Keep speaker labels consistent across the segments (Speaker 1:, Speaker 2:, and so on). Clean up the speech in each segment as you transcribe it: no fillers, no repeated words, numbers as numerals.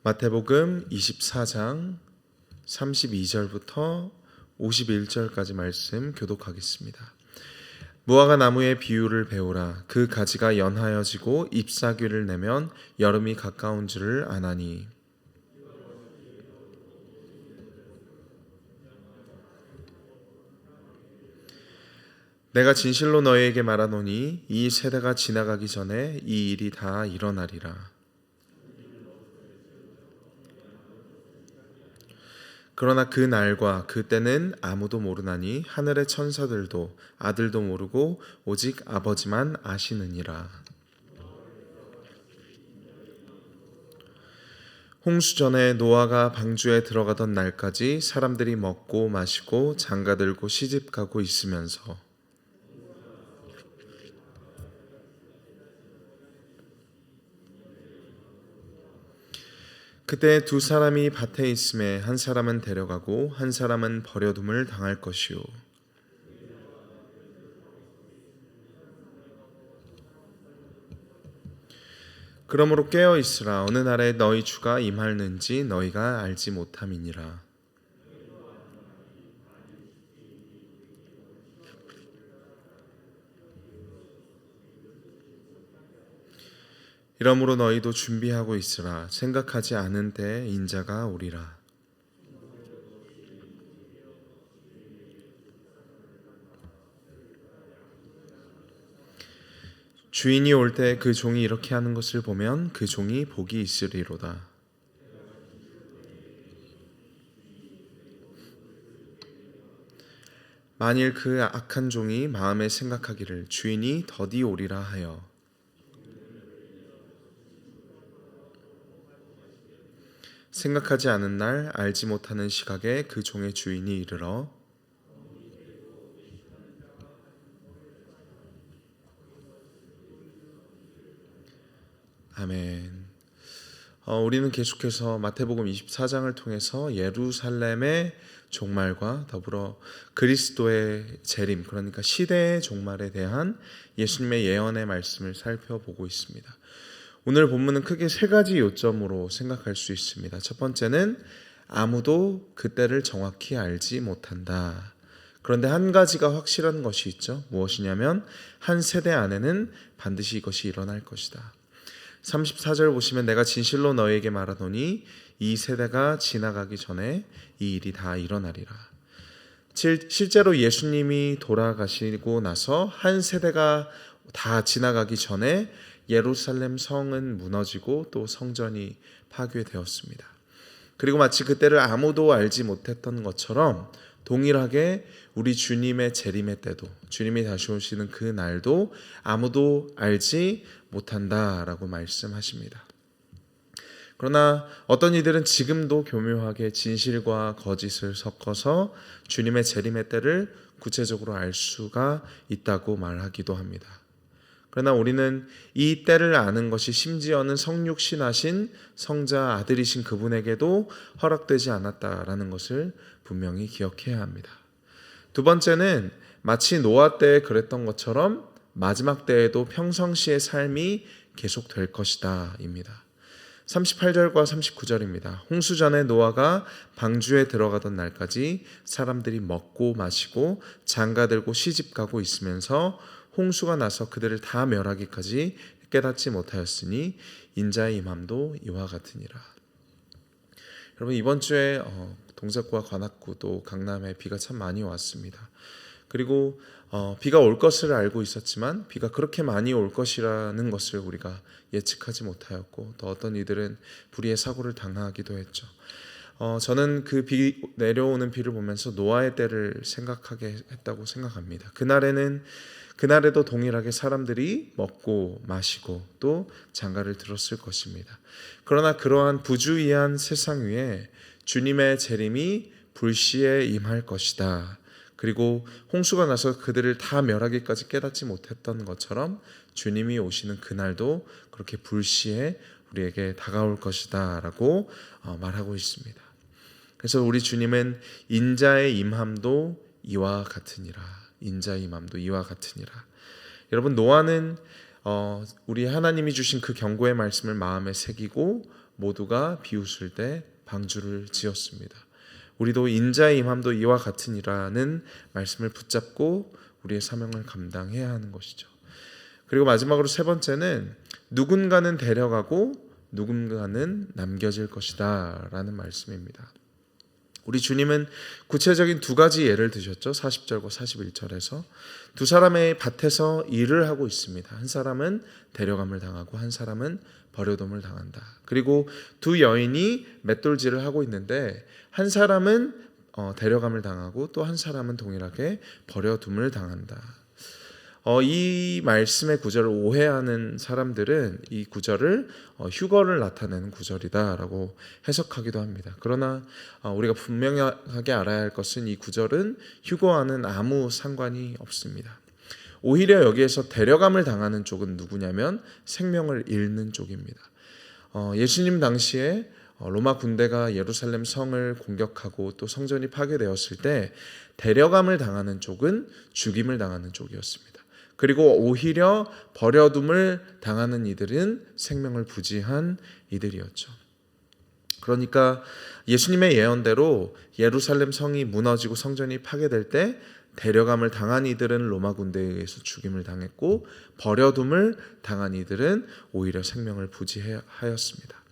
Speaker 1: 마태복음 24장 32절부터 51절까지 말씀 교독하겠습니다. 무화과 나무의 비유를 배우라. 그 가지가 연하여지고 잎사귀를 내면 여름이 가까운 줄을 아나니. 내가 진실로 너희에게 말하노니 이 세대가 지나가기 전에 이 일이 다 일어나리라. 그러나 그 날과 그 때는 아무도 모르나니 하늘의 천사들도 아들도 모르고 오직 아버지만 아시느니라. 홍수 전에 노아가 방주에 들어가던 날까지 사람들이 먹고 마시고 장가들고 시집가고 있으면서 그때 두 사람이 밭에 있음에 한 사람은 데려가고 한 사람은 버려둠을 당할 것이요. 그러므로 깨어 있으라. 어느 날에 너희 주가 임하는지 너희가 알지 못함이니라. 이러므로 너희도 준비하고 있으라. 생각하지 않은 때에 인자가 오리라. 주인이 올 때 그 종이 이렇게 하는 것을 보면 그 종이 복이 있으리로다. 만일 그 악한 종이 마음에 생각하기를 주인이 더디 오리라 하여 생각하지 않은 날 알지 못하는 시각에 그 종의 주인이 이르러 아멘. 우리는 계속해서 마태복음 24장을 통해서 예루살렘의 종말과 더불어 그리스도의 재림, 그러니까 시대의 종말에 대한 예수님의 예언의 말씀을 살펴보고 있습니다. 오늘 본문은 크게 세 가지 요점으로 생각할 수 있습니다. 첫 번째는 아무도 그때를 정확히 알지 못한다. 그런데 한 가지가 확실한 것이 있죠. 무엇이냐면 한 세대 안에는 반드시 이것이 일어날 것이다. 34절 보시면 내가 진실로 너희에게 말하노니 이 세대가 지나가기 전에 이 일이 다 일어나리라. 실제로 예수님이 돌아가시고 나서 한 세대가 다 지나가기 전에 예루살렘 성은 무너지고 또 성전이 파괴되었습니다. 그리고 마치 그때를 아무도 알지 못했던 것처럼 동일하게 우리 주님의 재림의 때도, 주님이 다시 오시는 그 날도 아무도 알지 못한다라고 말씀하십니다. 그러나 어떤 이들은 지금도 교묘하게 진실과 거짓을 섞어서 주님의 재림의 때를 구체적으로 알 수가 있다고 말하기도 합니다. 그러나 우리는 이 때를 아는 것이 심지어는 성육신하신 성자 아들이신 그분에게도 허락되지 않았다라는 것을 분명히 기억해야 합니다. 두 번째는 마치 노아 때에 그랬던 것처럼 마지막 때에도 평상시의 삶이 계속될 것이다 입니다. 38절과 39절입니다. 홍수 전에 노아가 방주에 들어가던 날까지 사람들이 먹고 마시고 장가들고 시집가고 있으면서 홍수가 나서 그들을 다 멸하기까지 깨닫지 못하였으니 인자의 임함도 이와 같으니라. 여러분, 이번 주에 동작구와 관악구 또 강남에 비가 참 많이 왔습니다. 그리고 비가 올 것을 알고 있었지만 비가 그렇게 많이 올 것이라는 것을 우리가 예측하지 못하였고 또 어떤 이들은 불의의 사고를 당하기도 했죠. 저는 그 비 내려오는 비를 보면서 노아의 때를 생각하게 했다고 생각합니다. 그날에도 동일하게 사람들이 먹고 마시고 또 장가를 들었을 것입니다. 그러나 그러한 부주의한 세상 위에 주님의 재림이 불시에 임할 것이다. 그리고 홍수가 나서 그들을 다 멸하기까지 깨닫지 못했던 것처럼 주님이 오시는 그날도 그렇게 불시에 우리에게 다가올 것이다 라고 말하고 있습니다. 그래서 우리 주님은 인자의 임함도 이와 같으니라. 인자의 임함도 이와 같으니라. 여러분, 노아는 우리 하나님이 주신 그 경고의 말씀을 마음에 새기고 모두가 비웃을 때 방주를 지었습니다. 우리도 인자의 임함도 이와 같으니라는 말씀을 붙잡고 우리의 사명을 감당해야 하는 것이죠. 그리고 마지막으로 세 번째는 누군가는 데려가고 누군가는 남겨질 것이다 라는 말씀입니다. 우리 주님은 구체적인 두 가지 예를 드셨죠. 40절과 41절에서 두 사람의 밭에서 일을 하고 있습니다. 한 사람은 데려감을 당하고 한 사람은 버려둠을 당한다. 그리고 두 여인이 맷돌질을 하고 있는데 한 사람은 데려감을 당하고 또 한 사람은 동일하게 버려둠을 당한다. 이 말씀의 구절을 오해하는 사람들은 이 구절을 휴거를 나타내는 구절이다라고 해석하기도 합니다. 그러나 우리가 분명하게 알아야 할 것은 이 구절은 휴거와는 아무 상관이 없습니다. 오히려 여기에서 데려감을 당하는 쪽은 누구냐면 생명을 잃는 쪽입니다. 예수님 당시에 로마 군대가 예루살렘 성을 공격하고 또 성전이 파괴되었을 때 데려감을 당하는 쪽은 죽임을 당하는 쪽이었습니다. 그리고 오히려 버려둠을 당하는 이들은 생명을 부지한 이들이었죠. 그러니까 예수님의 예언대로 예루살렘 성이 무너지고 성전이 파괴될 때 데려감을 당한 이들은 로마 군대에 의해서 죽임을 당했고 버려둠을 당한 이들은 오히려 생명을 부지하였습니다.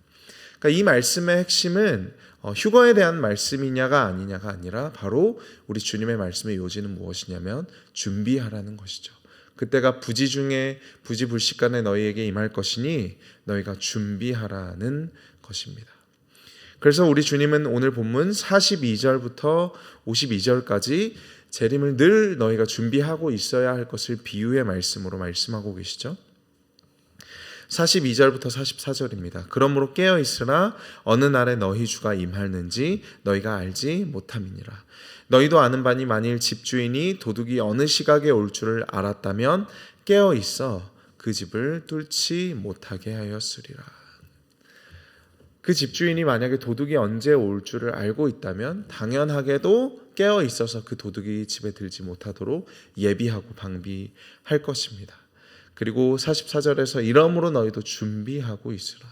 Speaker 1: 그러니까 이 말씀의 핵심은 휴거에 대한 말씀이냐가 아니냐가 아니라 바로 우리 주님의 말씀의 요지는 무엇이냐면 준비하라는 것이죠. 그때가 부지 중에 부지불식간에 너희에게 임할 것이니 너희가 준비하라는 것입니다. 그래서 우리 주님은 오늘 본문 42절부터 52절까지 재림을 늘 너희가 준비하고 있어야 할 것을 비유의 말씀으로 말씀하고 계시죠. 42절부터 44절입니다. 그러므로 깨어 있으라 어느 날에 너희 주가 임하는지 너희가 알지 못함이니라. 너희도 아는 바니 만일 집주인이 도둑이 어느 시각에 올 줄을 알았다면 깨어 있어 그 집을 뚫지 못하게 하였으리라. 그 집주인이 만약에 도둑이 언제 올 줄을 알고 있다면 당연하게도 깨어 있어서 그 도둑이 집에 들지 못하도록 예비하고 방비할 것입니다. 그리고 44절에서 이러므로 너희도 준비하고 있으라.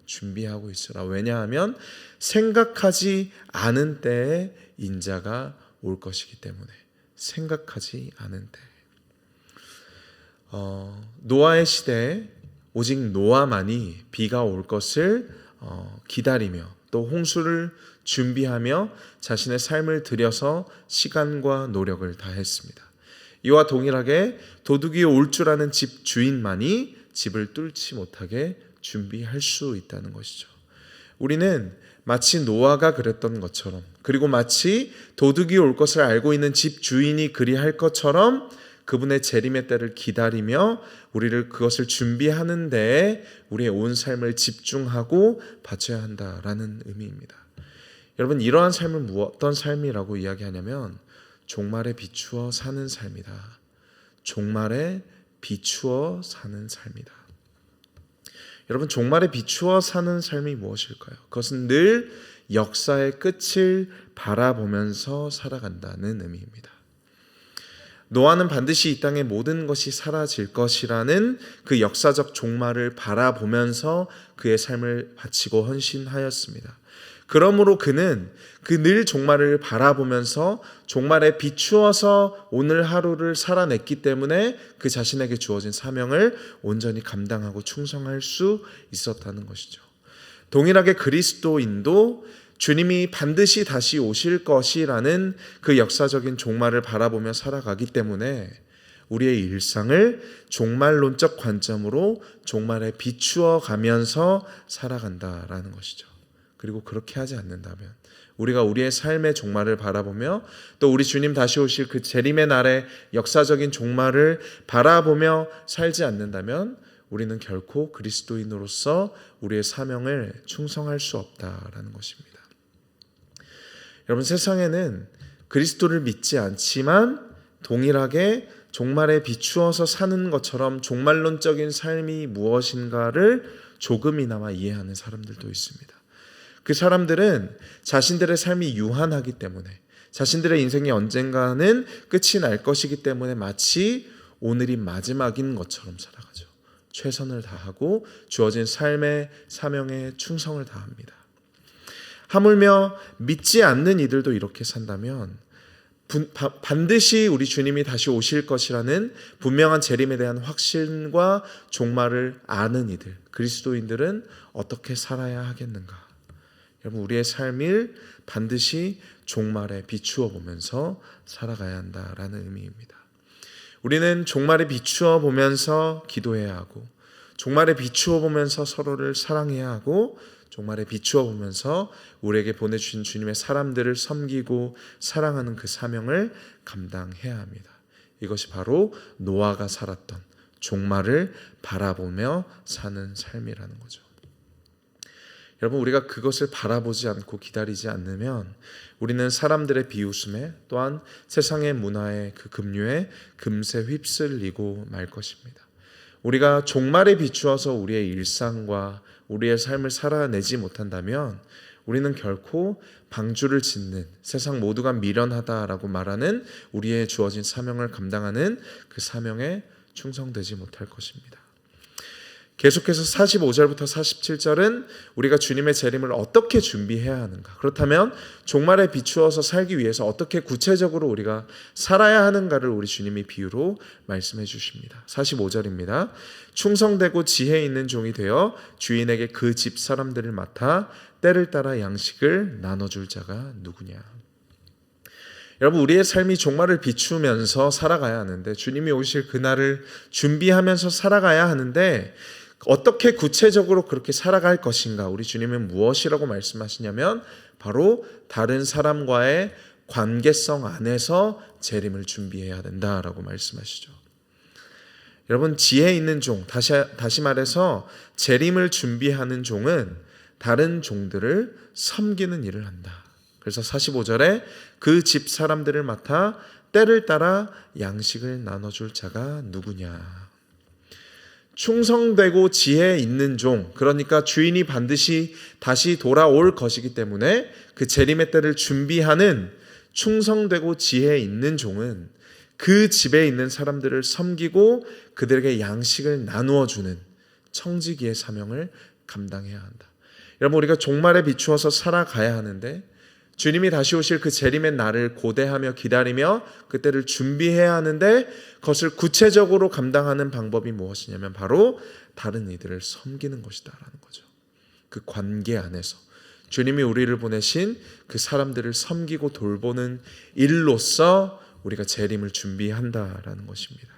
Speaker 1: 준비하고 있으라. 왜냐하면 생각하지 않은 때에 인자가 올 것이기 때문에. 생각하지 않은 때. 노아의 시대에 오직 노아만이 비가 올 것을 기다리며 또 홍수를 준비하며 자신의 삶을 들여서 시간과 노력을 다했습니다. 이와 동일하게 도둑이 올 줄 아는 집 주인만이 집을 뚫지 못하게 준비할 수 있다는 것이죠. 우리는 마치 노아가 그랬던 것처럼 그리고 마치 도둑이 올 것을 알고 있는 집 주인이 그리할 것처럼 그분의 재림의 때를 기다리며 우리를 그것을 준비하는 데에 우리의 온 삶을 집중하고 바쳐야 한다라는 의미입니다. 여러분, 이러한 삶은 어떤 삶이라고 이야기하냐면 종말에 비추어 사는 삶이다. 종말에 비추어 사는 삶이다. 여러분, 종말에 비추어 사는 삶이 무엇일까요? 그것은 늘 역사의 끝을 바라보면서 살아간다는 의미입니다. 노아는 반드시 이 땅의 모든 것이 사라질 것이라는 그 역사적 종말을 바라보면서 그의 삶을 바치고 헌신하였습니다. 그러므로 그는 그 늘 종말을 바라보면서 종말에 비추어서 오늘 하루를 살아냈기 때문에 그 자신에게 주어진 사명을 온전히 감당하고 충성할 수 있었다는 것이죠. 동일하게 그리스도인도 주님이 반드시 다시 오실 것이라는 그 역사적인 종말을 바라보며 살아가기 때문에 우리의 일상을 종말론적 관점으로 종말에 비추어 가면서 살아간다라는 것이죠. 그리고 그렇게 하지 않는다면 우리가 우리의 삶의 종말을 바라보며 또 우리 주님 다시 오실 그 재림의 날의 역사적인 종말을 바라보며 살지 않는다면 우리는 결코 그리스도인으로서 우리의 사명을 충성할 수 없다라는 것입니다. 여러분, 세상에는 그리스도를 믿지 않지만 동일하게 종말에 비추어서 사는 것처럼 종말론적인 삶이 무엇인가를 조금이나마 이해하는 사람들도 있습니다. 그 사람들은 자신들의 삶이 유한하기 때문에 자신들의 인생이 언젠가는 끝이 날 것이기 때문에 마치 오늘이 마지막인 것처럼 살아가죠. 최선을 다하고 주어진 삶의 사명에 충성을 다합니다. 하물며 믿지 않는 이들도 이렇게 산다면 반드시 우리 주님이 다시 오실 것이라는 분명한 재림에 대한 확신과 종말을 아는 이들, 그리스도인들은 어떻게 살아야 하겠는가? 여러분, 우리의 삶을 반드시 종말에 비추어 보면서 살아가야 한다라는 의미입니다. 우리는 종말에 비추어 보면서 기도해야 하고, 종말에 비추어 보면서 서로를 사랑해야 하고, 종말에 비추어 보면서 우리에게 보내주신 주님의 사람들을 섬기고 사랑하는 그 사명을 감당해야 합니다. 이것이 바로 노아가 살았던 종말을 바라보며 사는 삶이라는 거죠. 여러분, 우리가 그것을 바라보지 않고 기다리지 않으면 우리는 사람들의 비웃음에, 또한 세상의 문화의 그 급류에 금세 휩쓸리고 말 것입니다. 우리가 종말에 비추어서 우리의 일상과 우리의 삶을 살아내지 못한다면 우리는 결코 방주를 짓는, 세상 모두가 미련하다라고 말하는 우리의 주어진 사명을 감당하는 그 사명에 충성되지 못할 것입니다. 계속해서 45절부터 47절은 우리가 주님의 재림을 어떻게 준비해야 하는가, 그렇다면 종말에 비추어서 살기 위해서 어떻게 구체적으로 우리가 살아야 하는가를 우리 주님이 비유로 말씀해 주십니다. 45절입니다. 충성되고 지혜 있는 종이 되어 주인에게 그 집 사람들을 맡아 때를 따라 양식을 나눠줄 자가 누구냐. 여러분, 우리의 삶이 종말을 비추면서 살아가야 하는데, 주님이 오실 그날을 준비하면서 살아가야 하는데, 어떻게 구체적으로 그렇게 살아갈 것인가? 우리 주님은 무엇이라고 말씀하시냐면 바로 다른 사람과의 관계성 안에서 재림을 준비해야 된다라고 말씀하시죠. 여러분, 지혜 있는 종, 다시 말해서 재림을 준비하는 종은 다른 종들을 섬기는 일을 한다. 그래서 45절에 그 집 사람들을 맡아 때를 따라 양식을 나눠줄 자가 누구냐. 충성되고 지혜 있는 종, 그러니까 주인이 반드시 다시 돌아올 것이기 때문에 그 재림의 때를 준비하는 충성되고 지혜 있는 종은 그 집에 있는 사람들을 섬기고 그들에게 양식을 나누어 주는 청지기의 사명을 감당해야 한다. 여러분, 우리가 종말에 비추어서 살아가야 하는데, 주님이 다시 오실 그 재림의 날을 고대하며 기다리며 그때를 준비해야 하는데, 그것을 구체적으로 감당하는 방법이 무엇이냐면 바로 다른 이들을 섬기는 것이다라는 거죠. 그 관계 안에서 주님이 우리를 보내신 그 사람들을 섬기고 돌보는 일로서 우리가 재림을 준비한다라는 것입니다.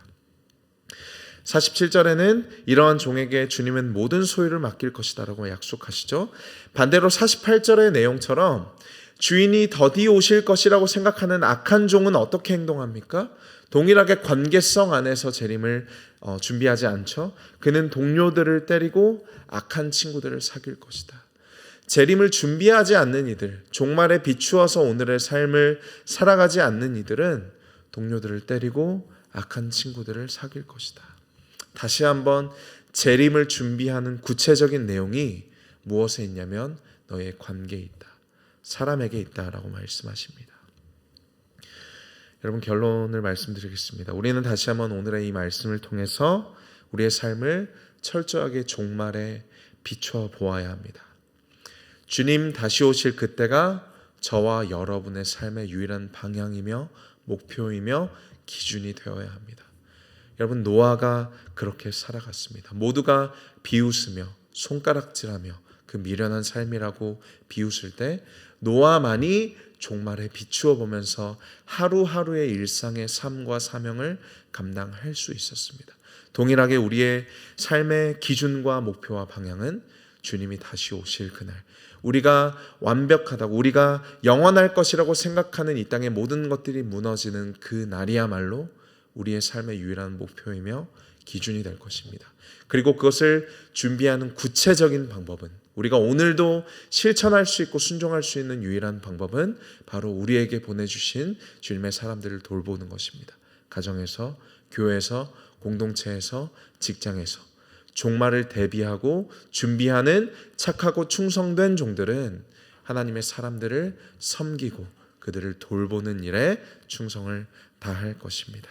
Speaker 1: 47절에는 이러한 종에게 주님은 모든 소유를 맡길 것이다 라고 약속하시죠. 반대로 48절의 내용처럼 주인이 더디 오실 것이라고 생각하는 악한 종은 어떻게 행동합니까? 동일하게 관계성 안에서 재림을 준비하지 않죠. 그는 동료들을 때리고 악한 친구들을 사귈 것이다. 재림을 준비하지 않는 이들, 종말에 비추어서 오늘의 삶을 살아가지 않는 이들은 동료들을 때리고 악한 친구들을 사귈 것이다. 다시 한번 재림을 준비하는 구체적인 내용이 무엇에 있냐면 너의 관계에 있다. 사람에게 있다라고 말씀하십니다. 여러분, 결론을 말씀드리겠습니다. 우리는 다시 한번 오늘의 이 말씀을 통해서 우리의 삶을 철저하게 종말에 비춰 보아야 합니다. 주님 다시 오실 그때가 저와 여러분의 삶의 유일한 방향이며 목표이며 기준이 되어야 합니다. 여러분, 노아가 그렇게 살아갔습니다. 모두가 비웃으며 손가락질하며 그 미련한 삶이라고 비웃을 때 노아만이 종말에 비추어 보면서 하루하루의 일상의 삶과 사명을 감당할 수 있었습니다. 동일하게 우리의 삶의 기준과 목표와 방향은 주님이 다시 오실 그날, 우리가 완벽하다고, 우리가 영원할 것이라고 생각하는 이 땅의 모든 것들이 무너지는 그 날이야말로 우리의 삶의 유일한 목표이며 기준이 될 것입니다. 그리고 그것을 준비하는 구체적인 방법은, 우리가 오늘도 실천할 수 있고 순종할 수 있는 유일한 방법은 바로 우리에게 보내주신 주님의 사람들을 돌보는 것입니다. 가정에서, 교회에서, 공동체에서, 직장에서 종말을 대비하고 준비하는 착하고 충성된 종들은 하나님의 사람들을 섬기고 그들을 돌보는 일에 충성을 다할 것입니다.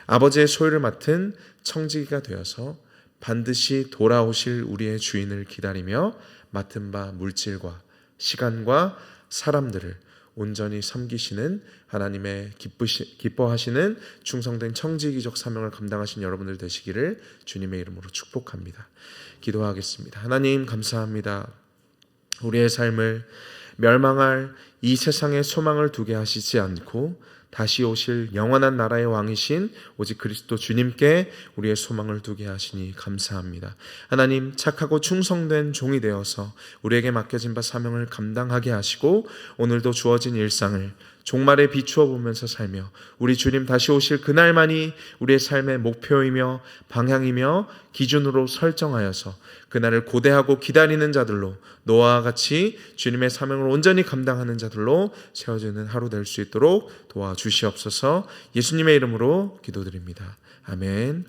Speaker 1: 아버지의 소유를 맡은 청지기가 되어서 반드시 돌아오실 우리의 주인을 기다리며 맡은 바 물질과 시간과 사람들을 온전히 섬기시는 하나님의 기뻐하시는 충성된 청지기적 사명을 감당하신 여러분들 되시기를 주님의 이름으로 축복합니다. 기도하겠습니다. 하나님 감사합니다. 우리의 삶을 멸망할 이 세상에 소망을 두게 하시지 않고 다시 오실 영원한 나라의 왕이신 오직 그리스도 주님께 우리의 소망을 두게 하시니 감사합니다. 하나님, 착하고 충성된 종이 되어서 우리에게 맡겨진 바 사명을 감당하게 하시고 오늘도 주어진 일상을 종말에 비추어 보면서 살며 우리 주님 다시 오실 그날만이 우리의 삶의 목표이며 방향이며 기준으로 설정하여서 그날을 고대하고 기다리는 자들로, 노아와 같이 주님의 사명을 온전히 감당하는 자들로 세워지는 하루 될 수 있도록 도와주시옵소서. 예수님의 이름으로 기도드립니다. 아멘.